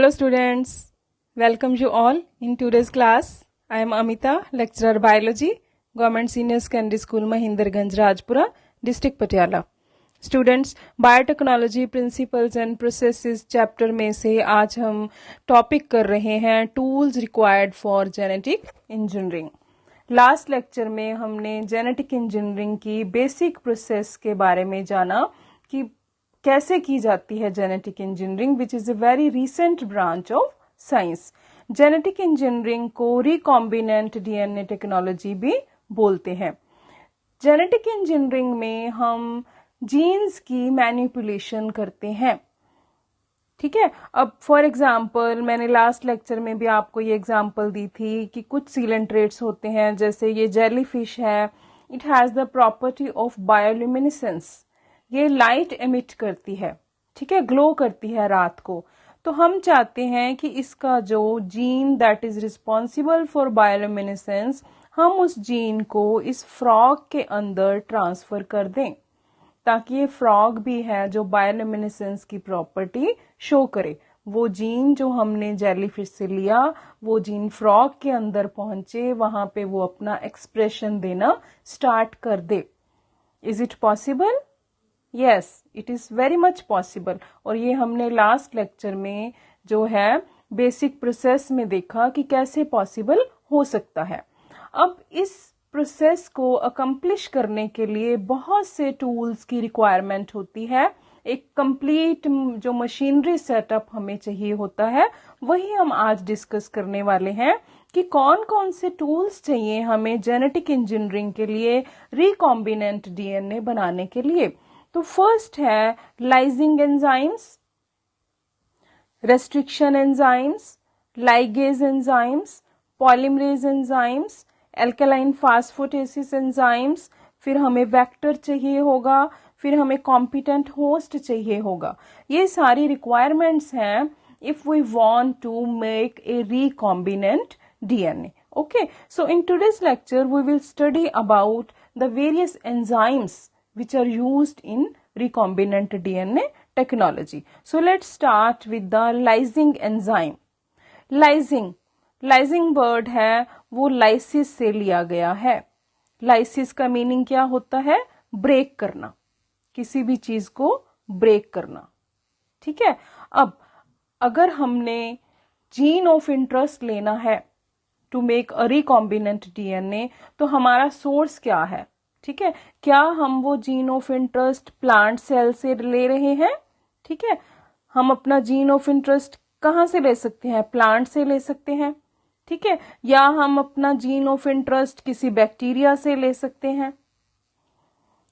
Hello students, welcome you all in today's class. I am Amita, lecturer biology, Government Senior Secondary School Mahinderganj Rajpura, District Patiala. Students, biotechnology principles and processes chapter में से आज हम topic कर रहे हैं tools required for genetic engineering. Last lecture में हमने genetic engineering की बेसिक प्रोसेस के बारे में जाना कि कैसे की जाती है genetic engineering, which is a very recent branch of science. Genetic engineering को रिकॉम्बिनेंट डीएनए टेक्नोलॉजी भी बोलते हैं। जेनेटिक इंजीनियरिंग में हम जीन्स की मैनिपुलेशन करते हैं, ठीक है। अब फॉर एग्जाम्पल मैंने लास्ट लेक्चर में भी आपको ये एग्जाम्पल दी थी कि कुछ सीलेंट्रेट्स होते हैं, जैसे ये जेलीफिश है, it has the property of bioluminescence, ये लाइट एमिट करती है, ठीक है, ग्लो करती है रात को। तो हम चाहते हैं कि इसका जो gene that is responsible for bioluminescence, हम उस जीन को इस फ्रॉग के अंदर ट्रांसफर कर दें, ताकि ये फ्रॉग भी है जो बायोल्यूमिनेसेंस की प्रॉपर्टी शो करे। वो जीन जो हमने जेलीफिश से लिया, वो जीन फ्रॉग के अंदर पहुंचे, वहां पे वो अपना एक्सप्रेशन देना स्टार्ट कर दे। Is it possible? Yes, it is very much possible. और ये हमने लास्ट लेक्चर में जो है बेसिक प्रोसेस में देखा कि कैसे पॉसिबल हो सकता है। अब इस प्रोसेस को अकम्प्लिश करने के लिए बहुत से टूल्स की रिक्वायरमेंट होती है। एक कंप्लीट जो मशीनरी सेटअप हमें चाहिए होता है, वही हम आज डिस्कस करने वाले हैं कि कौन कौन से टूल्स चाहिए हमें जेनेटिक इंजीनियरिंग के लिए, रिकॉम्बिनेंट डीएनए बनाने के लिए। तो फर्स्ट है lysing enzymes, restriction enzymes, ligase enzymes, polymerase enzymes, alkaline phosphatase enzymes, फिर हमें वेक्टर चाहिए होगा, फिर हमें कॉम्पिटेंट होस्ट चाहिए होगा। ये सारी रिक्वायरमेंट्स हैं if we want to make a recombinant DNA. Okay, so in today's lecture we will study about the various enzymes which are used in recombinant DNA technology. So let's start with the lysing enzyme. Lysing word है वो lysis से लिया गया है। Lysis का meaning क्या होता है? ब्रेक करना, किसी भी चीज को ब्रेक करना, ठीक है। अब अगर हमने जीन ऑफ इंटरेस्ट लेना है to make a recombinant DNA, तो हमारा सोर्स क्या है, ठीक है। क्या हम वो gene of interest plant cell से ले रहे हैं, ठीक है। हम अपना जीन ऑफ इंटरेस्ट कहां से ले सकते हैं? प्लांट से ले सकते हैं, ठीक है। या हम अपना जीन ऑफ इंटरेस्ट किसी बैक्टीरिया से ले सकते हैं,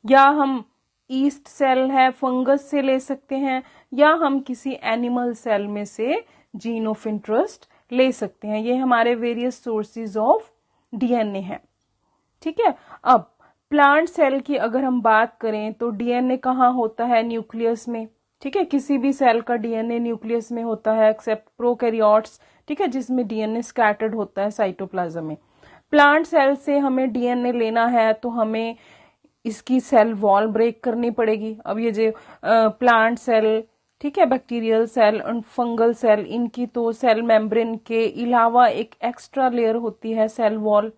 या हम ईस्ट सेल है फंगस से ले सकते हैं, या हम किसी एनिमल सेल में से जीन ऑफ इंटरेस्ट ले सकते हैं। ये हमारे वेरियस सोर्सेज ऑफ डीएनए हैं, ठीक है। अब प्लांट सेल की अगर हम बात करें तो डीएनए कहाँ होता है? न्यूक्लियस में, ठीक है। किसी भी सेल का डीएनए न्यूक्लियस में होता है एक्सेप्ट प्रोकैरियोट्स, ठीक है, जिसमें डीएनए स्कैटर्ड होता है साइटोप्लाज्म में। प्लांट सेल से हमें डीएनए लेना है तो हमें इसकी सेल वॉल ब्रेक करनी पड़ेगी। अब ये जो प्लांट सेल, ठीक है, बैक्टीरियल सेल और फंगल सेल, इनकी तो सेल मेम्ब्रेन के अलावा एक एक्स्ट्रा लेयर होती है सेल वॉल,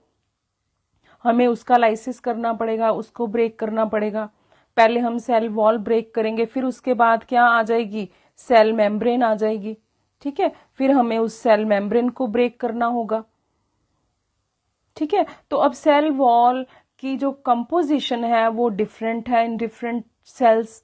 हमें उसका लाइसिस करना पड़ेगा, उसको ब्रेक करना पड़ेगा। पहले हम सेल वॉल ब्रेक करेंगे, फिर उसके बाद क्या आ जाएगी? सेल मेम्ब्रेन आ जाएगी, ठीक है। फिर हमें उस सेल मेम्ब्रेन को ब्रेक करना होगा, ठीक है। तो अब सेल वॉल की जो कंपोजिशन है वो डिफरेंट है इन डिफरेंट सेल्स,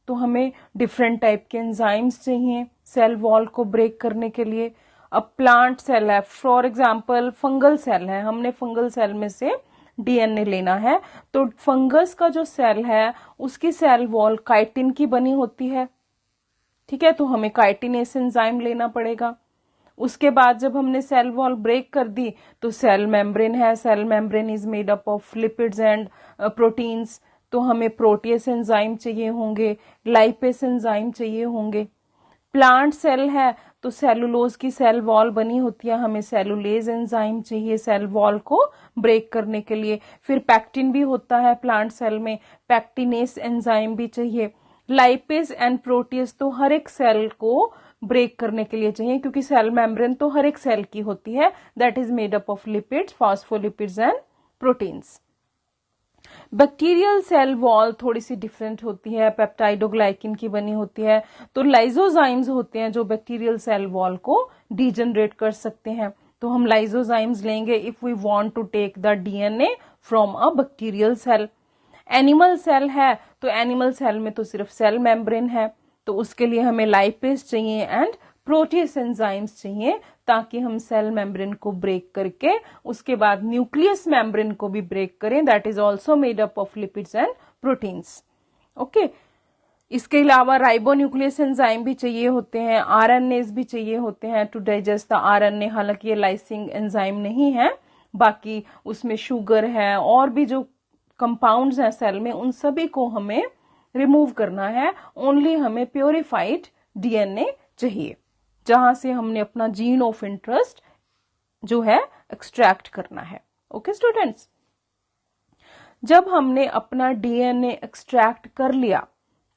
तो हमें डिफरेंट टाइप के एंजाइम्स चाहिए सेल वॉल को ब्रेक करने के लिए। अब प्लांट सेल है, फॉर एग्जांपल फंगल सेल है, हमने फंगल सेल में से डीएनए लेना है, तो फंगस का जो सेल है उसकी सेल वॉल काइटिन की बनी होती है, ठीक है। तो हमें काइटिनेस एंजाइम लेना पड़ेगा। उसके बाद जब हमने सेल वॉल ब्रेक कर दी तो सेल मेम्ब्रेन है, cell membrane is made up of lipids and proteins, तो हमें प्रोटीएस एंजाइम चाहिए होंगे, लाइपेस एंजाइम चाहिए होंगे। प्लांट सेल है तो सेलुलोज की सेल वॉल बनी होती है, हमें सेलुलेज एंजाइम चाहिए सेल वॉल को ब्रेक करने के लिए। फिर पैक्टिन भी होता है प्लांट सेल में, पैक्टिनेस एंजाइम भी चाहिए। लाइपेज एंड प्रोटीज तो हर एक सेल को ब्रेक करने के लिए चाहिए, क्योंकि सेल मेम्ब्रेन तो हर एक सेल की होती है, that is made up of lipids, phospholipids and proteins. Bacterial cell wall थोड़ी सी डिफरेंट होती है, पेप्टाइडोग्लाइकिन की बनी होती है। तो लाइजोजाइम्स होते हैं जो बैक्टीरियल सेल वॉल को डिजनरेट कर सकते हैं। तो हम लाइजोजाइम्स लेंगे if we want to take the DNA from a bacterial cell. Animal cell है तो एनिमल सेल में तो सिर्फ सेल मेम्ब्रेन है, तो उसके लिए हमें लाइपेज चाहिए एंड प्रोटीज एंजाइम्स चाहिए, ताकि हम सेल मेम्ब्रेन को ब्रेक करके उसके बाद न्यूक्लियस मेम्ब्रेन को भी ब्रेक करें, that is also made up of lipids and proteins. Okay, इसके अलावा राइबोन्यूक्लियस एंजाइम भी चाहिए होते हैं, आरएनएस भी चाहिए होते हैं टू डाइजेस्ट द आरएनए। हालांकि ये लाइसिंग एंजाइम नहीं है, बाकी उसमें शुगर है और भी जो कंपाउंड्स हैं सेल में, उन सभी को हमें रिमूव करना है। ओनली हमें प्योरिफाइड डीएनए चाहिए, जहां से हमने अपना जीन ऑफ इंटरेस्ट जो है एक्सट्रैक्ट करना है। ओके स्टूडेंट्स, जब हमने अपना डीएनए एक्सट्रैक्ट कर लिया,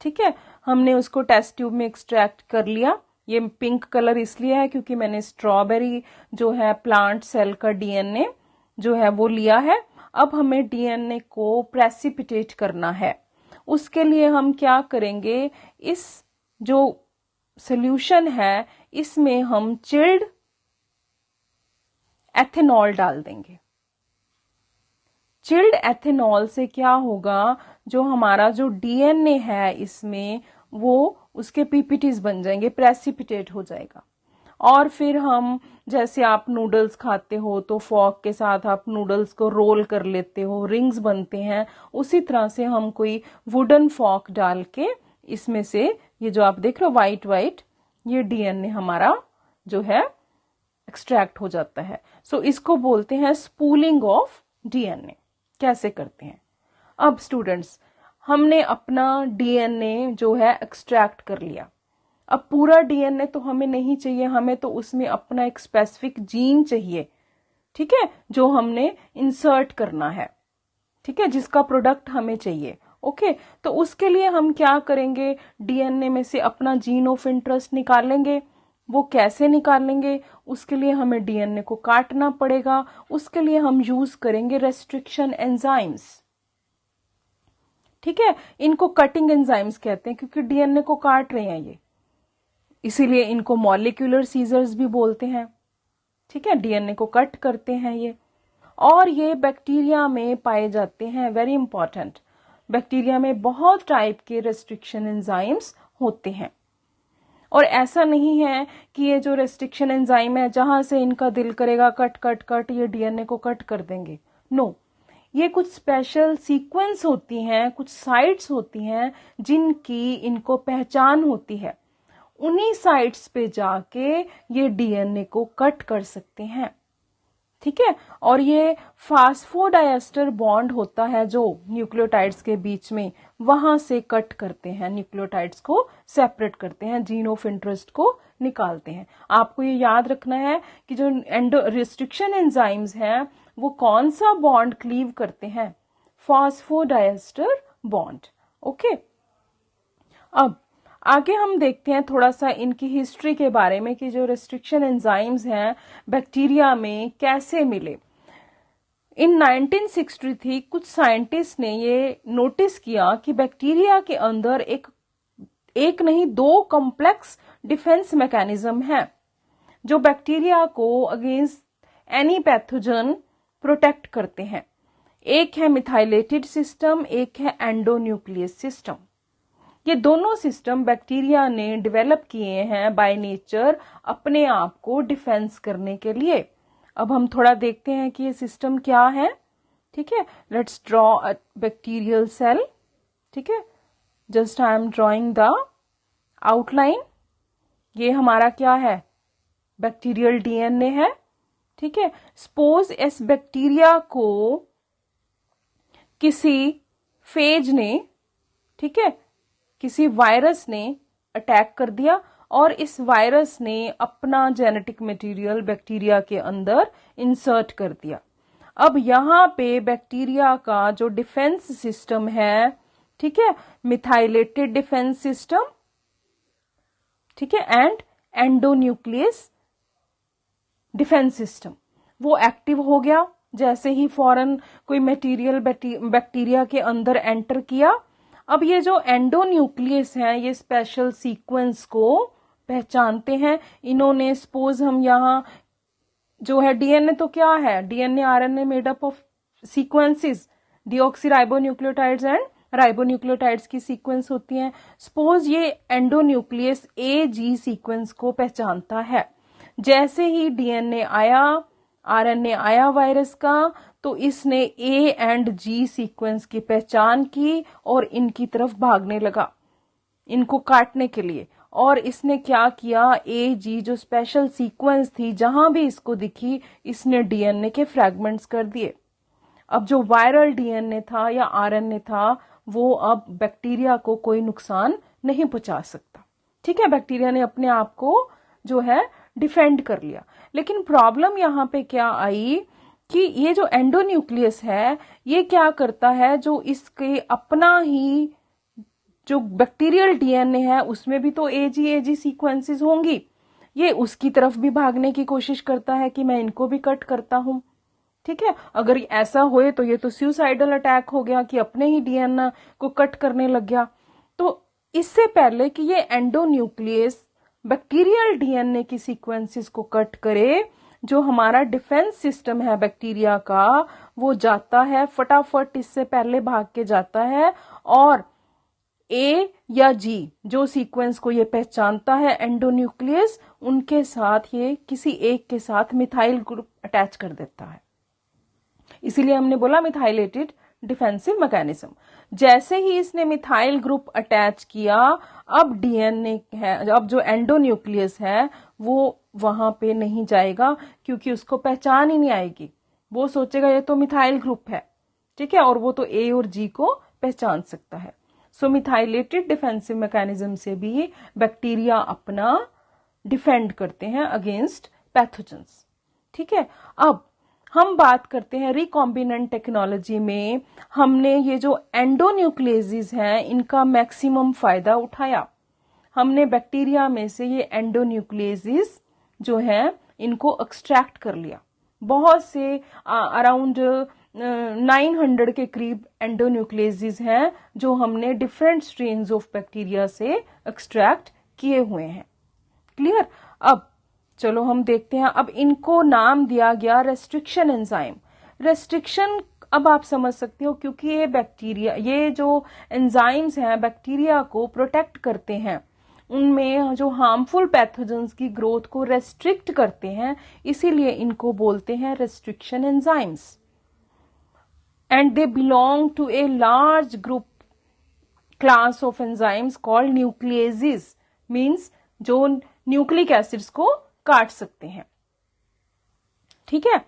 ठीक है, हमने उसको टेस्ट ट्यूब में एक्सट्रैक्ट कर लिया। ये पिंक कलर इसलिए है क्योंकि मैंने स्ट्रॉबेरी जो है प्लांट सेल का डीएनए जो है वो लिया है। अब हमें डीएनए को प्रेसिपिटेट करना है। उसके लिए हम क्या करेंगे, इस जो सॉल्यूशन है इसमें हम चिल्ड एथेनॉल डाल देंगे। चिल्ड एथेनॉल से क्या होगा, जो हमारा जो डीएनए है इसमें वो उसके पीपीटीज बन जाएंगे, प्रेसिपिटेट हो जाएगा। और फिर हम, जैसे आप नूडल्स खाते हो तो फॉर्क के साथ आप नूडल्स को रोल कर लेते हो, रिंग्स बनते हैं, उसी तरह से हम कोई वुडन फॉर्क डाल के इसमें से ये जो आप देख रहे हो व्हाइट व्हाइट, ये डीएनए हमारा जो है एक्सट्रैक्ट हो जाता है। सो इसको बोलते हैं स्पूलिंग ऑफ डीएनए। कैसे करते हैं? अब स्टूडेंट्स, हमने अपना डीएनए जो है एक्सट्रैक्ट कर लिया। अब पूरा डीएनए तो हमें नहीं चाहिए, हमें तो उसमें अपना एक स्पेसिफिक जीन चाहिए, ठीक है, जो हमने इंसर्ट करना है, ठीक है, जिसका प्रोडक्ट हमें चाहिए। ओके, तो उसके लिए हम क्या करेंगे, डीएनए में से अपना जीन ऑफ इंटरेस्ट निकालेंगे। वो कैसे निकालेंगे, उसके लिए हमें डीएनए को काटना पड़ेगा। उसके लिए हम यूज करेंगे रेस्ट्रिक्शन एंजाइम्स, ठीक है। इनको कटिंग एंजाइम्स कहते हैं क्योंकि डीएनए को काट रहे हैं ये, इसीलिए इनको मॉलिक्यूलर सीजर्स भी बोलते हैं, ठीक है। डीएनए को कट करते हैं ये, और ये बैक्टीरिया में पाए जाते हैं। वेरी इंपॉर्टेंट, बैक्टीरिया में बहुत टाइप के रेस्ट्रिक्शन एंजाइम्स होते हैं। और ऐसा नहीं है कि ये जो रेस्ट्रिक्शन एंजाइम है जहां से इनका दिल करेगा कट कट कट ये डीएनए को कट कर देंगे। नो, ये कुछ स्पेशल सीक्वेंस होती हैं, कुछ साइट्स होती हैं जिनकी इनको पहचान होती है। उन्हीं साइट्स पे जाके ये डीएनए को कट कर सकते हैं, ठीक है। और ये फास्फोडाइएस्टर बॉन्ड होता है जो न्यूक्लियोटाइड्स के बीच में, वहां से कट करते हैं, न्यूक्लियोटाइड्स को सेपरेट करते हैं, जीन ऑफ इंटरेस्ट को निकालते हैं। आपको ये याद रखना है कि जो रेस्ट्रिक्शन एंजाइम्स हैं वो कौन सा बॉन्ड क्लीव करते हैं, फास्फोडाइएस्टर बॉन्ड। ओके, अब आगे हम देखते हैं थोड़ा सा इनकी हिस्ट्री के बारे में कि जो रेस्ट्रिक्शन एंजाइम्स हैं बैक्टीरिया में कैसे मिले। इन 1963 कुछ साइंटिस्ट ने ये नोटिस किया कि बैक्टीरिया के अंदर एक नहीं दो कॉम्प्लेक्स डिफेंस मैकेनिज्म है जो बैक्टीरिया को अगेंस्ट एनी पैथोजन प्रोटेक्ट करते हैं। एक है मिथाइलेटेड सिस्टम, एक है एंडोन्यूक्लियस सिस्टम। ये दोनों सिस्टम बैक्टीरिया ने डेवलप किए हैं बाय नेचर अपने आप को डिफेंस करने के लिए। अब हम थोड़ा देखते हैं कि ये सिस्टम क्या है, ठीक है। Let's draw a bacterial cell, ठीक है। Just I am drawing the outline. ये हमारा क्या है, बैक्टीरियल डीएनए है, ठीक है। सपोज इस बैक्टीरिया को किसी फेज ने, ठीक है, किसी वायरस ने अटैक कर दिया और इस वायरस ने अपना जेनेटिक मटेरियल बैक्टीरिया के अंदर इंसर्ट कर दिया। अब यहां पे बैक्टीरिया का जो डिफेंस सिस्टम है, ठीक है, मिथाइलेटेड डिफेंस सिस्टम, ठीक है, एंड एंडोन्यूक्लियस डिफेंस सिस्टम, वो एक्टिव हो गया जैसे ही फॉरेन कोई मटेरियल बैक्टीरिया के अंदर एंटर किया। अब ये जो एंडोन्यूक्लियस है ये स्पेशल सीक्वेंस को पहचानते हैं। इन्होंने सपोज हम यहाँ जो है डीएनए तो क्या है, DNA RNA made up of sequences, deoxyribonucleotides and ribonucleotides की सीक्वेंस होती हैं। सपोज ये एंडोन्यूक्लियस एजी सीक्वेंस को पहचानता है। जैसे ही डीएनए आया, आरएनए आया वायरस का, तो इसने ए एंड जी सीक्वेंस की पहचान की और इनकी तरफ भागने लगा इनको काटने के लिए। और इसने क्या किया, ए जी जो स्पेशल सीक्वेंस थी जहां भी इसको दिखी इसने डीएनए के फ्रैगमेंट्स कर दिए। अब जो वायरल डीएनए था या आरएनए था वो अब बैक्टीरिया को कोई नुकसान नहीं पहुंचा सकता। ठीक है, बैक्टीरिया ने अपने आप को जो है डिफेंड कर लिया। लेकिन प्रॉब्लम यहाँ पे क्या आई कि ये जो एंडोन्यूक्लियस है ये क्या करता है, जो इसके अपना ही जो बैक्टीरियल डीएनए है उसमें भी तो एजी सीक्वेंसेस होंगी, ये उसकी तरफ भी भागने की कोशिश करता है कि मैं इनको भी कट करता हूं। ठीक है, अगर ऐसा होए तो ये तो सुसाइडल अटैक हो गया कि अपने ही डीएनए को कट करने लग गया। तो इससे पहले कि ये एंडोन्यूक्लियस बैक्टीरियल डीएनए की सीक्वेंसेस को कट करे, जो हमारा डिफेंस सिस्टम है बैक्टीरिया का वो जाता है फटाफट, इससे पहले भाग के जाता है और ए या जी जो सीक्वेंस को ये पहचानता है एंडोन्यूक्लियस, उनके साथ ये किसी एक के साथ मिथाइल ग्रुप अटैच कर देता है। इसीलिए हमने बोला मिथाइलेटेड डिफेंसिव मैकेनिज्म। जैसे ही इसने मिथाइल ग्रुप अटैच किया, अब डीएनए है, अब जो एंडोन्यूक्लियस है वो वहां पे नहीं जाएगा क्योंकि उसको पहचान ही नहीं आएगी। वो सोचेगा ये तो मिथाइल ग्रुप है, ठीक है, और वो तो ए और जी को पहचान सकता है। सो मिथाइलेटेड डिफेंसिव मैकेनिज्म से भी बैक्टीरिया अपना डिफेंड करते हैं अगेंस्ट पैथोजेंस। ठीक है, अब हम बात करते हैं रिकॉम्बिनेंट टेक्नोलॉजी में हमने ये जो एंडोन्यूक्लियसेस हैं इनका मैक्सिमम फायदा उठाया। हमने बैक्टीरिया में से ये एंडोन्यूक्लियसेस जो हैं इनको एक्सट्रैक्ट कर लिया। बहुत से अराउंड 900 के करीब एंडोन्यूक्लियसेस हैं जो हमने डिफरेंट स्ट्रेन्स ऑफ बैक्टीरिया से एक्सट्रैक्ट किए हुए हैं। क्लियर। अब चलो हम देखते हैं। अब इनको नाम दिया गया रेस्ट्रिक्शन एंजाइम। रेस्ट्रिक्शन अब आप समझ सकते हो क्योंकि ये बैक्टीरिया, ये जो एंजाइम्स हैं बैक्टीरिया को प्रोटेक्ट करते हैं, उनमें जो हार्मफुल पैथोजेंस की ग्रोथ को रेस्ट्रिक्ट करते हैं, इसीलिए इनको बोलते हैं restriction enzymes. And they belong to a large group class of enzymes called nucleases, means जो न्यूक्लिक एसिड्स को काट सकते हैं। ठीक है,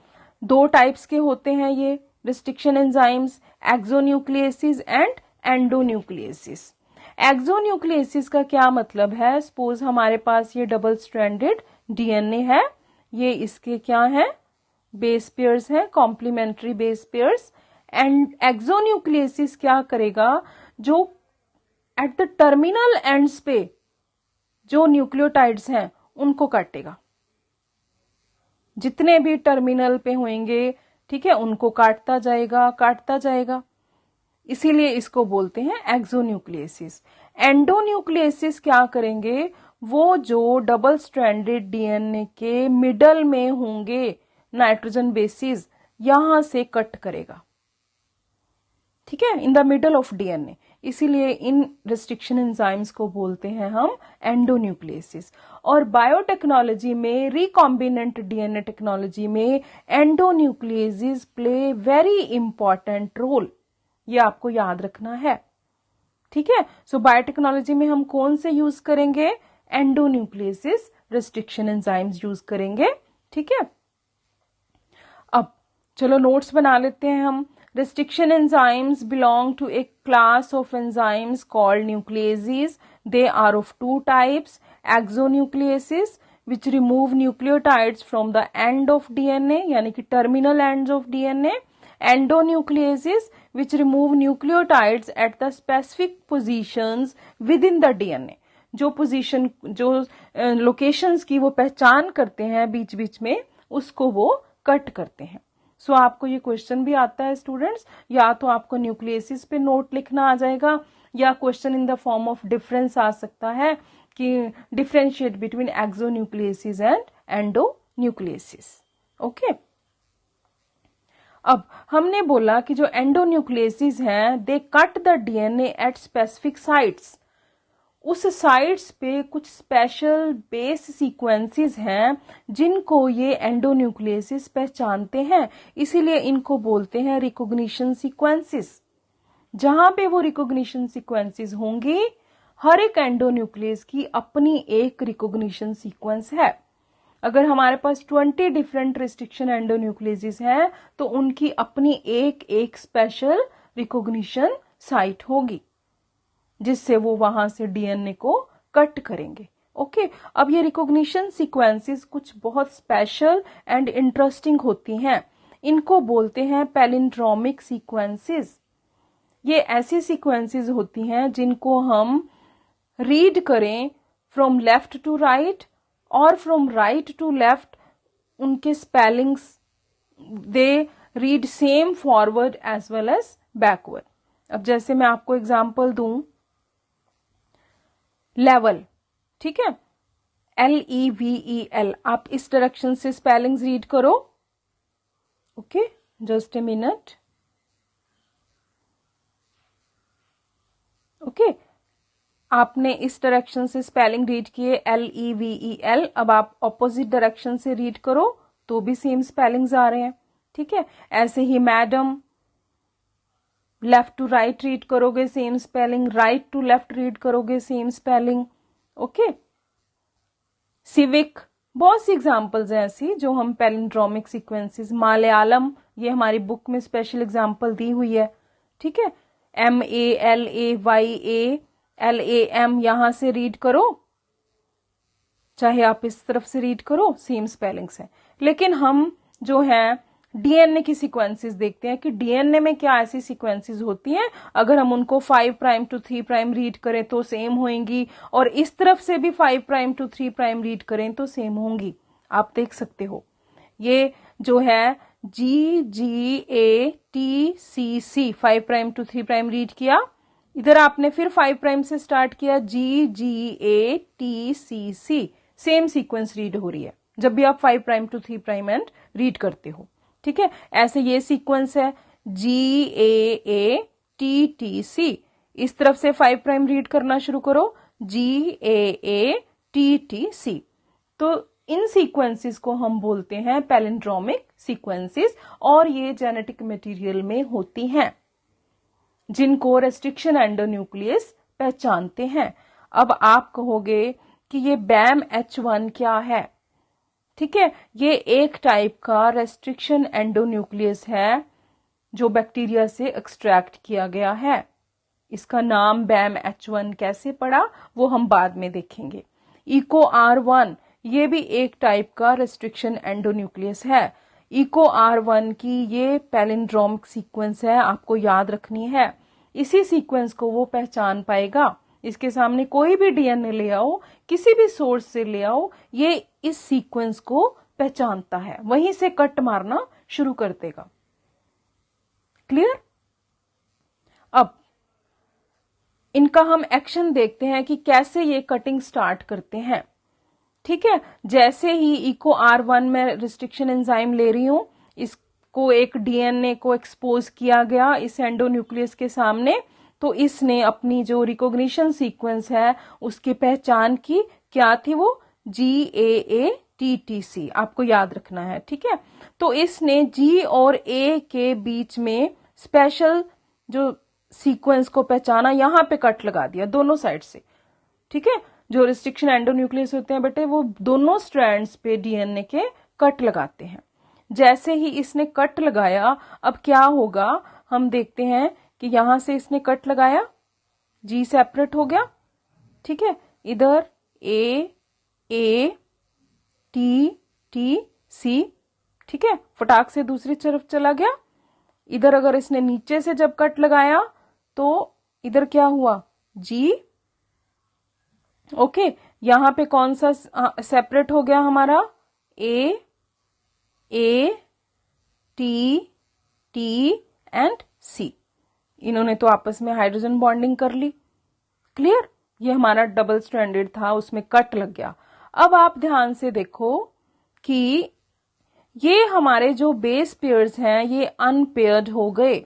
दो टाइप्स के होते हैं ये रेस्ट्रिक्शन एंजाइम्स, एक्सोन्यूक्लियेसिस एंड एंडोन्यूक्लियेसिस। एक्सोन्यूक्लियेसिस का क्या मतलब है, सपोज हमारे पास ये डबल स्ट्रैंडेड डीएनए है, ये इसके क्या है, बेस पेयर्स हैं, कॉम्प्लीमेंट्री बेस पेयर्स। एंड एक्सोन्यूक्लियेसिस क्या करेगा, जो एट द टर्मिनल एंड्स पे जो न्यूक्लियोटाइड्स हैं उनको काटेगा, जितने भी टर्मिनल पे होंगे, ठीक है, उनको काटता जाएगा। इसीलिए इसको बोलते हैं एक्सोन्यूक्लियेसिस। एंडोन्यूक्लियेसिस क्या करेंगे, वो जो डबल स्ट्रैंडेड डीएनए के मिडल में होंगे नाइट्रोजन बेसिस, यहां से कट करेगा। ठीक है, in the middle of DNA. इसीलिए इन रेस्ट्रिक्शन एंजाइम्स को बोलते हैं हम एंडोन्यूक्लियेसिस। और बायोटेक्नोलॉजी में, रिकॉम्बिनेंट डीएनए टेक्नोलॉजी में एंडोन्यूक्लियेसिस प्ले वेरी इंपॉर्टेंट रोल, ये आपको याद रखना है। ठीक है, सो बायोटेक्नोलॉजी में हम कौन से यूज करेंगे, एंडोन्यूक्लियेसिस रेस्ट्रिक्शन एंजाइम्स यूज करेंगे। ठीक है, अब चलो नोट्स बना लेते हैं हम। Restriction enzymes belong to a class of enzymes called nucleases. They are of two types: exonucleases, which remove nucleotides from the end of DNA, यानी कि terminal ends of DNA. Endonucleases, which remove nucleotides at the specific positions within the DNA. जो position, जो locations की वो पहचान करते हैं बीच बीच में, उसको वो कट करते हैं। सो आपको ये क्वेश्चन भी आता है स्टूडेंट्स, या तो आपको न्यूक्लियसिस पे नोट लिखना आ जाएगा, या question in the form of difference आ सकता है कि differentiate between exonucleases and endonucleases. Okay, अब हमने बोला कि जो एंडोन्यूक्लियसिस हैं they cut the DNA at specific sites. उस साइट्स पे कुछ स्पेशल बेस सीक्वेंसेस हैं जिनको ये एंडोन्यूक्लियसिस पहचानते हैं, इसीलिए इनको बोलते हैं रिकॉग्निशन सीक्वेंसेस। जहां पे वो रिकॉग्निशन सीक्वेंसेस होंगी, हर एक एंडोन्यूक्लियस की अपनी एक रिकॉग्निशन सीक्वेंस है। अगर हमारे पास 20 डिफरेंट रिस्ट्रिक्शन एंडोन्यूक्लियस हैं तो उनकी अपनी एक एक स्पेशल रिकॉग्निशन साइट होगी जिससे वो वहां से डीएनए को कट करेंगे। ओके, अब ये रिकॉग्निशन सीक्वेंसेस कुछ बहुत स्पेशल एंड इंटरेस्टिंग होती हैं। इनको बोलते हैं पैलिंड्रोमिक सीक्वेंसेस। ये ऐसी सीक्वेंसेस होती हैं जिनको हम रीड करें फ्रॉम लेफ्ट टू राइट और फ्रॉम राइट टू लेफ्ट, उनके spellings they read same forward as well as backward. अब जैसे मैं आपको एग्जांपल दूं, लेवल, ठीक है, LEVEL, आप इस डायरेक्शन से स्पेलिंग्स रीड करो। Okay, just a minute. Okay, आपने इस डायरेक्शन से स्पेलिंग रीड किए LEVEL, अब आप ऑपोजिट डायरेक्शन से रीड करो तो भी सेम स्पेलिंग्स आ रहे हैं। ठीक है, ऐसे ही madam, left to right read करोगे same spelling, right to left read करोगे सेम स्पेलिंग। ओके, सिविक, बहुत सी एग्जांपल्स हैं ऐसी जो हम पैलिंड्रोमिक सीक्वेंसेस। मलयालम, ये हमारी बुक में स्पेशल एग्जांपल दी हुई है। ठीक है, MALAYALAM, यहां से रीड करो, चाहे आप इस तरफ से रीड करो, सेम स्पेलिंग्स हैं। लेकिन हम जो है डीएनए की सीक्वेंसेस देखते हैं कि डीएनए में क्या ऐसी सीक्वेंसेस होती हैं, अगर हम उनको 5 प्राइम टू 3 प्राइम रीड करें तो सेम होंगी, और इस तरफ से भी 5 प्राइम टू 3 प्राइम रीड करें तो सेम होंगी। आप देख सकते हो, ये जो है GGATCC, 5 prime to 3 prime read किया, इधर आपने फिर 5 प्राइम से स्टार्ट किया, GGATCC, सेम सीक्वेंस रीड हो रही है जब भी आप 5 prime to 3 prime end read करते हो। ठीक है, ऐसे ये सीक्वेंस है GAATTC, इस तरफ से 5 प्राइम रीड करना शुरू करो, GAATTC। तो इन सीक्वेंसेस को हम बोलते हैं पैलिंड्रोमिक सीक्वेंसेस, और ये जेनेटिक मटेरियल में होती हैं जिनको रेस्ट्रिक्शन एंडोन्यूक्लियस पहचानते हैं। अब आप कहोगे कि ये BAMH1 क्या है? ठीक है, ये एक टाइप का रेस्ट्रिक्शन एंडोन्यूक्लियस है जो बैक्टीरिया से एक्सट्रैक्ट किया गया है। इसका नाम BAMH1 कैसे पड़ा वो हम बाद में देखेंगे। EcoR1, ये भी एक टाइप का रेस्ट्रिक्शन एंडोन्यूक्लियस है। EcoR1 की ये पैलिंड्रोमिक सीक्वेंस है, आपको याद रखनी है। इसी सीक्वेंस को वो पहचान पाएगा, इसके सामने कोई भी डीएनए ले आओ, किसी भी सोर्स से ले आओ, ये इस सीक्वेंस को पहचानता है, वहीं से कट मारना शुरू कर देगा। क्लियर? अब इनका हम एक्शन देखते हैं कि कैसे ये कटिंग स्टार्ट करते हैं। ठीक है, जैसे ही EcoR1 में रिस्ट्रिक्शन एंजाइम ले रही हूं, इसको एक डीएनए को एक्सपोज किया गया इस एंडोन्यूक्लियस के सामने, तो इसने अपनी जो रिकॉग्निशन सीक्वेंस है उसकी पहचान की। क्या थी वो? GAATTC, आपको याद रखना है। ठीक है, तो इसने G और A के बीच में स्पेशल जो सीक्वेंस को पहचाना, यहां पे कट लगा दिया दोनों साइड से। ठीक है, जो रिस्ट्रिक्शन एंडोन्यूक्लियस होते हैं बेटे, वो दोनों स्ट्रैंड्स पे डीएनए के कट लगाते हैं। जैसे ही इसने कट लगाया, अब क्या होगा हम देखते हैं कि यहां से इसने कट लगाया, G सेपरेट हो गया। ठीक है, इधर AATTC, ठीक है, फटाक से दूसरी तरफ चला गया। इधर अगर इसने नीचे से जब कट लगाया तो इधर क्या हुआ? G ओके, यहां पे कौन सा सेपरेट हो गया हमारा, ए टी टी एंड सी, इन्होंने तो आपस में हाइड्रोजन बॉन्डिंग कर ली। क्लियर, ये हमारा डबल स्ट्रैंडेड था, उसमें कट लग गया। अब आप ध्यान से देखो कि ये हमारे जो बेस पेयर्स हैं ये अनपेयर्ड हो गए,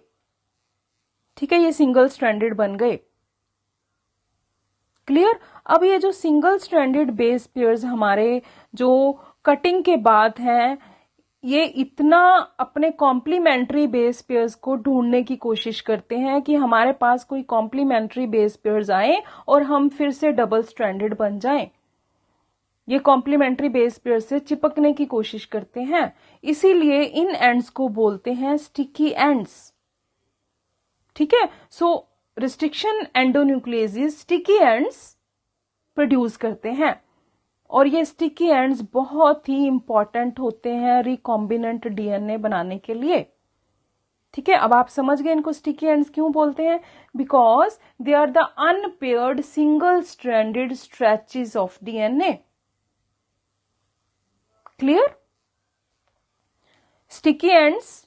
ठीक है, ये सिंगल स्ट्रैंडेड बन गए। क्लियर, अब ये जो सिंगल स्ट्रैंडेड बेस पेयर्स हमारे जो कटिंग के बाद हैं, ये इतना अपने कॉम्प्लीमेंट्री बेस पेयर्स को ढूंढने की कोशिश करते हैं कि हमारे पास कोई कॉम्प्लीमेंट्री बेस पेयर्स आए और हम फिर से डबल स्ट्रैंडेड बन जाएं। ये कॉम्प्लीमेंट्री बेस पेयर से चिपकने की कोशिश करते हैं, इसीलिए इन एंड्स को बोलते हैं स्टिकी एंड्स। ठीक है, सो रिस्ट्रिक्शन एंडोन्यूक्लियेसिस स्टिकी एंड्स प्रोड्यूस करते हैं, और ये स्टिकी एंड्स बहुत ही इंपॉर्टेंट होते हैं रिकॉम्बिनेंट डीएनए बनाने के लिए। ठीक है, अब आप समझ गए इनको स्टिकी एंड्स क्यों बोलते हैं, because they are the unpaired single stranded stretches of DNA. Clear, sticky ends,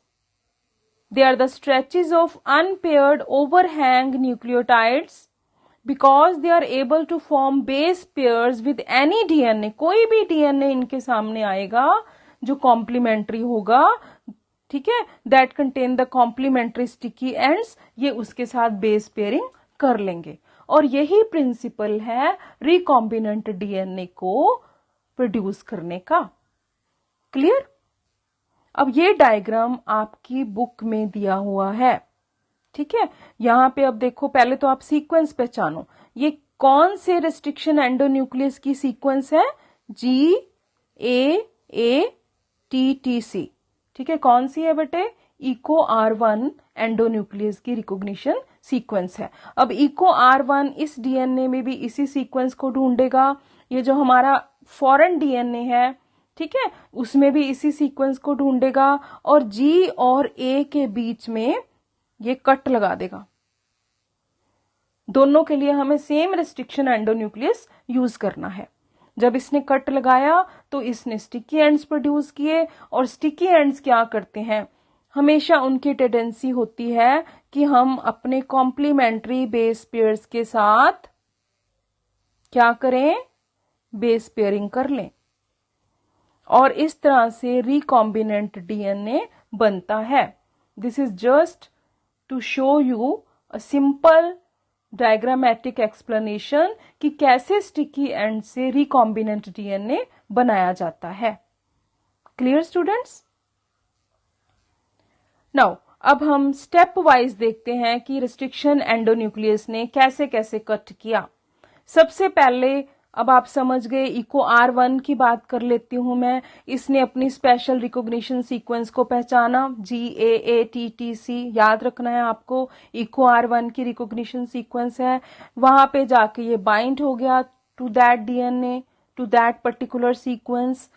they are the stretches of unpaired overhang nucleotides because they are able to form base pairs with any DNA। कोई भी DNA इनके सामने आएगा जो complementary होगा, ठीक है, that contain the complementary sticky ends, ये उसके साथ बेस पेयरिंग कर लेंगे, और यही प्रिंसिपल है रिकॉम्बिनेंट डीएनए को प्रोड्यूस करने का। क्लियर, अब ये डायग्राम आपकी बुक में दिया हुआ है, ठीक है, यहां पे अब देखो, पहले तो आप सीक्वेंस पहचानो, ये कौन से रेस्ट्रिक्शन एंडोन्यूक्लियस की सीक्वेंस है, GAATTC। ठीक है, कौन सी है बेटे, इको R1 एंडोन्यूक्लियस की रिकॉग्निशन सीक्वेंस है। अब इको R1 इस डीएनए में भी इसी सीक्वेंस को ढूंढेगा, ये जो हमारा फॉरेन डीएनए है, ठीक है, उसमें भी इसी सीक्वेंस को ढूंढेगा, और जी और ए के बीच में ये कट लगा देगा। दोनों के लिए हमें सेम रेस्ट्रिक्शन एंडोन्यूक्लियस यूज करना है। जब इसने कट लगाया तो इसने स्टिकी एंड्स प्रोड्यूस किए, और स्टिकी एंड्स क्या करते हैं, हमेशा उनकी टेंडेंसी होती है कि हम अपने कॉम्प्लीमेंट्री बेस पेयर्स के साथ क्या करें, बेस पेयरिंग कर लें, और इस तरह से रिकॉम्बिनेंट डीएनए बनता है। This is just to show you a simple diagrammatic explanation कि कैसे स्टिकी एंड से रिकॉम्बिनेंट डीएनए बनाया जाता है। क्लियर स्टूडेंट्स, नाउ अब हम स्टेप वाइज देखते हैं कि रिस्ट्रिक्शन एंडोन्यूक्लियस ने कैसे कैसे कट किया। सबसे पहले अब आप समझ गए, इको R1 की बात कर लेती हूं मैं, इसने अपनी स्पेशल रिकॉग्निशन सीक्वेंस को पहचाना, GAATTC, याद रखना है आपको, इको R1 की रिकॉग्निशन सीक्वेंस है, वहां पे जाके ये बाइंड हो गया to that DNA, to that particular sequence.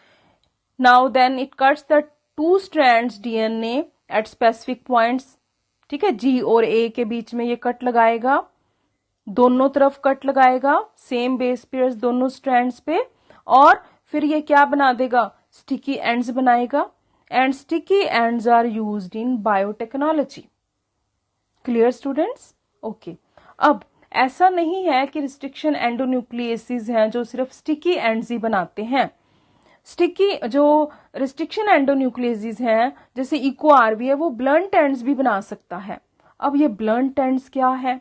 Now then it cuts the 2 strands DNA at specific points, ठीक है, G और A के बीच में ये कट लगाएगा, दोनों तरफ कट लगाएगा, सेम बेस पेयर्स दोनों स्ट्रैंड्स पे, और फिर ये क्या बना देगा, स्टिकी एंड्स बनाएगा, and sticky ends are used in biotechnology. Clear students, okay. अब ऐसा नहीं है कि रिस्ट्रिक्शन एंडोन्यूक्लियेसिस हैं जो सिर्फ स्टिकी एंड्स ही बनाते हैं। स्टिकी जो रिस्ट्रिक्शन एंडोन्यूक्लियेसिस हैं जैसे इको आरबी है, वो ब्लंट एंड्स भी बना सकता है। अब ये ब्लंट एंड्स क्या है,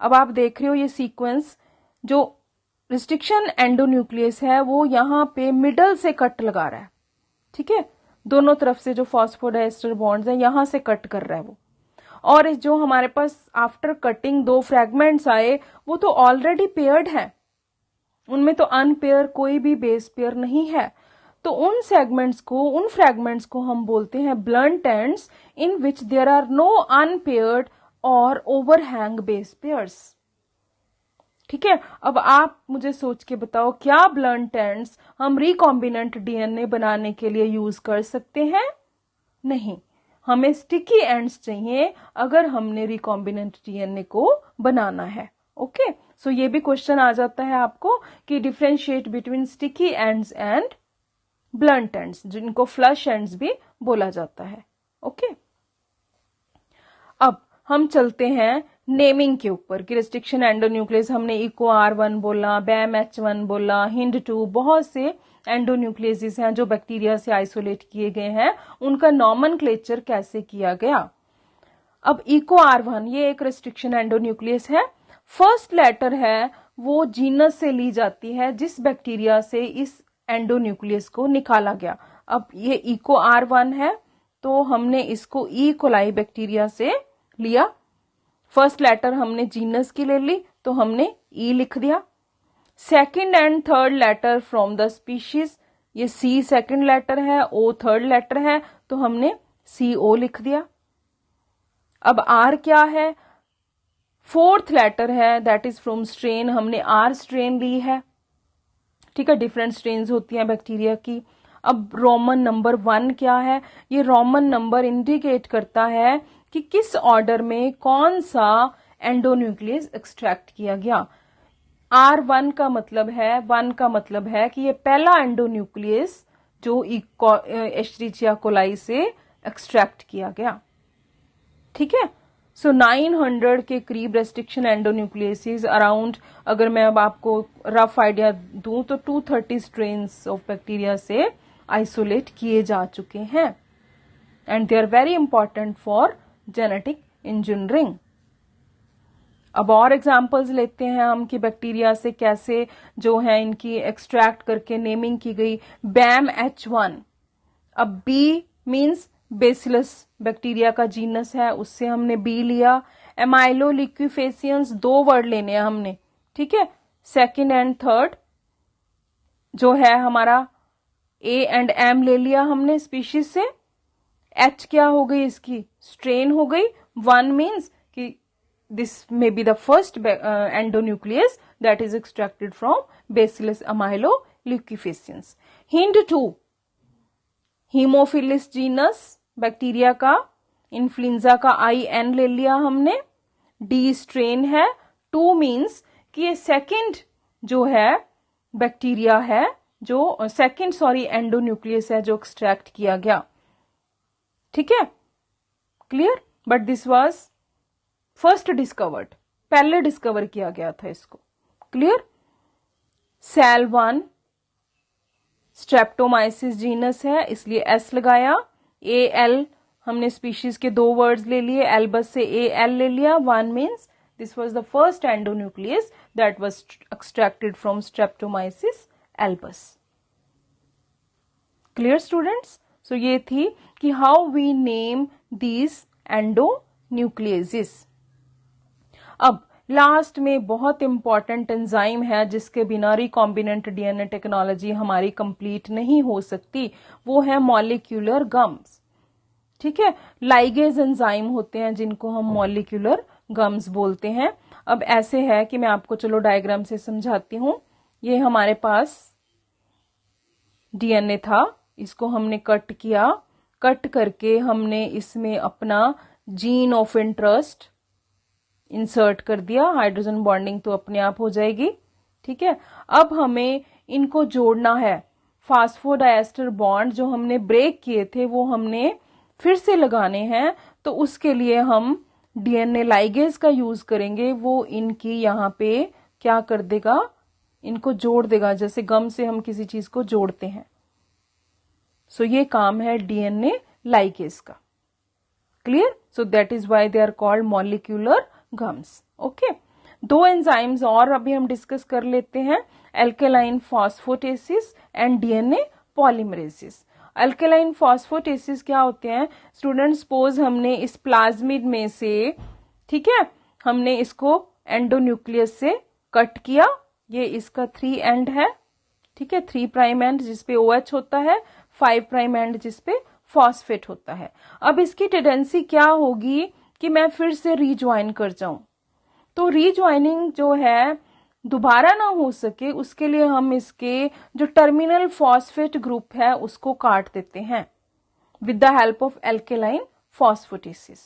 अब आप देख रहे हो ये सीक्वेंस, जो रिस्ट्रिक्शन एंडोन्यूक्लियस है वो यहां पे मिडल से कट लगा रहा है, ठीक है, दोनों तरफ से जो फॉस्फोडाइस्टर बॉन्ड्स हैं यहां से कट कर रहा है वो, और जो हमारे पास आफ्टर कटिंग 2 फ्रैगमेंट्स आए वो तो ऑलरेडी पेयर्ड है, उनमें तो अनपेयर कोई भी बेस पेयर नहीं है, तो उन सेगमेंट्स को, उन फ्रैगमेंट्स को हम बोलते हैं blunt ends in which there are no unpaired और ओवरहैंग बेस पेयर्स। ठीक है, अब आप मुझे सोच के बताओ, क्या ब्लंट एंड्स हम रिकॉम्बिनेंट डीएनए बनाने के लिए यूज कर सकते हैं? नहीं, हमें स्टिकी एंड्स चाहिए अगर हमने रिकॉम्बिनेंट डीएनए को बनाना है। ओके, सो ये भी क्वेश्चन आ जाता है आपको कि differentiate between sticky ends and blunt ends, जिनको फ्लश एंड्स भी बोला जाता है। ओके, अब हम चलते हैं नेमिंग के ऊपर कि रेस्ट्रिक्शन एंडोन्यूक्लियस, हमने इको R1 बोला, बैम H1 बोला, हिंड2, बहुत से एंडोन्यूक्लियस हैं जो बैक्टीरिया से आइसोलेट किए गए हैं, उनका नॉमेनक्लेचर कैसे किया गया। अब इको R1 ये एक रेस्ट्रिक्शन एंडोन्यूक्लियस है। फर्स्ट लेटर है वो जीनस से ली जाती है जिस बैक्टीरिया से इस एंडोन्यूक्लियस को निकाला गया। अब ये इको R1 है तो हमने इसको ई कोलाई बैक्टीरिया से लिया। फर्स्ट लेटर हमने जीनस की ले ली तो हमने ई लिख दिया। Second and third letter from the species, ये सी सेकंड लेटर है, ओ थर्ड लेटर है, तो हमने सी ओ लिख दिया। अब आर क्या है, फोर्थ लेटर है, दैट इज फ्रॉम स्ट्रेन, हमने आर स्ट्रेन ली है। ठीक है, डिफरेंट स्ट्रेन्स होती हैं बैक्टीरिया की। अब रोमन नंबर 1 क्या है, ये रोमन नंबर इंडिकेट करता है कि किस ऑर्डर में कौन सा एंडोन्यूक्लियस एक्सट्रैक्ट किया गया। R1 का मतलब है, 1 का मतलब है कि ये पहला एंडोन्यूक्लियस जो एश्चेरिचिया कोलाई से एक्सट्रैक्ट किया गया। ठीक है, सो 900 के करीब रेस्ट्रिक्शन एंडोन्यूक्लियसिस अराउंड, अगर मैं अब आपको रफ आइडिया दूं तो 230 स्ट्रेन्स ऑफ बैक्टीरिया से आइसोलेट किए जा चुके हैं and they are very important for genetic engineering. अब और एग्जांपल्स लेते हैं हम कि बैक्टीरिया से कैसे जो है इनकी एक्सट्रैक्ट करके नेमिंग की गई। बैम H1, अब बी मीन्स बेसिलस बैक्टीरिया का जीनस है, उससे हमने बी लिया। एमाइलो लिक्विफेसियंस, 2 वर्ड लेने हैं हमने, ठीक है, सेकंड एंड थर्ड जो है हमारा ए एंड एम ले लिया हमने स्पीशीज से। एच क्या हो गई, इसकी स्ट्रेन हो गई। 1 मीन्स कि this may be the first endonucleus that is extracted from Bacillus ameloleukifesciens. Hind2, Haemophilus genus bacteria का, इन्फ्लुएंजा का IN ले लिया हमने, D स्ट्रेन है। 2 मीन्स कि ये सेकेंड जो है बैक्टीरिया है, जो सेकेंड एंडोन्यूक्लियस है जो एक्सट्रैक्ट किया गया। ठीक है, clear, but this was first discovered, पहले डिस्कवर किया गया था इसको। क्लियर। सेल 1 स्ट्रेप्टोमाइसिस जीनस है इसलिए एस लगाया। AL हमने स्पीशीज के 2 वर्ड्स ले लिए, एल्बस से AL ले लिया। 1 means this was the first endonuclease that was extracted from Streptomyces albus. Clear students, so ये थी कि how we name these endonucleases. अब लास्ट में बहुत इंपॉर्टेंट एंजाइम है जिसके बिना रिकॉम्बिनेंट डीएनए टेक्नोलॉजी हमारी कंप्लीट नहीं हो सकती, वो है मॉलिक्यूलर गम्स। ठीक है, लाइगेज एंजाइम होते हैं जिनको हम मॉलिक्यूलर गम्स बोलते हैं। अब ऐसे है कि मैं आपको चलो डायग्राम से समझाती हूं। ये हमारे पास डीएनए था, इसको हमने कट किया, कट करके हमने इसमें अपना जीन ऑफ इंटरेस्ट इंसर्ट कर दिया, हाइड्रोजन बॉन्डिंग तो अपने आप हो जाएगी। ठीक है, अब हमें इनको जोड़ना है। फास्फोडाइएस्टर बॉन्ड जो हमने ब्रेक किए थे वो हमने फिर से लगाने हैं, तो उसके लिए हम डीएनए लाइगेज का यूज करेंगे। वो इनकी यहाँ पे क्या कर देगा, इनको जोड़ देगा, जैसे गम से हम किसी चीज को जोड़ते हैं। सो ये काम है डीएनए लाइगेज का। Clear, so that is why they are called molecular gums. Okay, 2 enzymes और अभी हम डिस्कस कर लेते हैं, alkaline phosphatase and DNA polymerase. Alkaline phosphatase क्या होते हैं स्टूडेंट, सपोज हमने इस प्लाज्मिड में से, ठीक है, हमने इसको एंडोन्यूक्लियस से कट किया, ये इसका 3 एंड है। ठीक है, 3 प्राइम एंड जिसपे OH होता है, 5 प्राइम एंड जिसपे फॉस्फेट होता है। अब इसकी टेंडेंसी क्या होगी कि मैं फिर से रीज्वाइन कर जाऊं, तो रीज्वाइनिंग जो है दोबारा ना हो सके उसके लिए हम इसके जो टर्मिनल फॉस्फेट ग्रुप है उसको काट देते हैं with the help of alkaline phosphatase.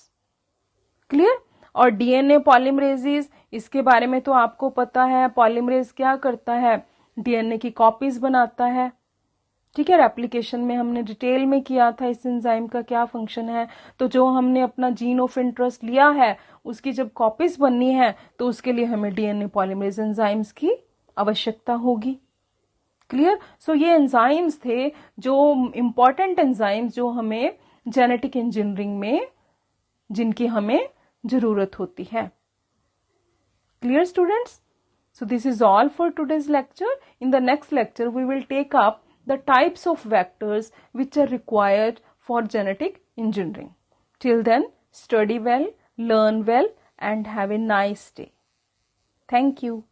Clear. और डीएनए पॉलीमरेजेस, इसके बारे में तो आपको पता है, पॉलीमरेज क्या करता है, डीएनए की कॉपीज बनाता है। ठीक है, एप्लीकेशन में हमने डिटेल में किया था इस एंजाइम का क्या फंक्शन है। तो जो हमने अपना जीन ऑफ इंटरेस्ट लिया है उसकी जब कॉपीज बननी है तो उसके लिए हमें डीएनए पॉलीमरेज एंजाइम्स की आवश्यकता होगी। क्लियर? सो ये एंजाइम्स थे जो इंपॉर्टेंट एंजाइम्स जो हमें जेनेटिक इंजीनियरिंग में जिनकी हमें जरूरत होती है। Clear, students? So this is all for today's lecture. In the next lecture we will take up the types of vectors which are required for genetic engineering. Till then, study well, learn well and have a nice day. Thank you.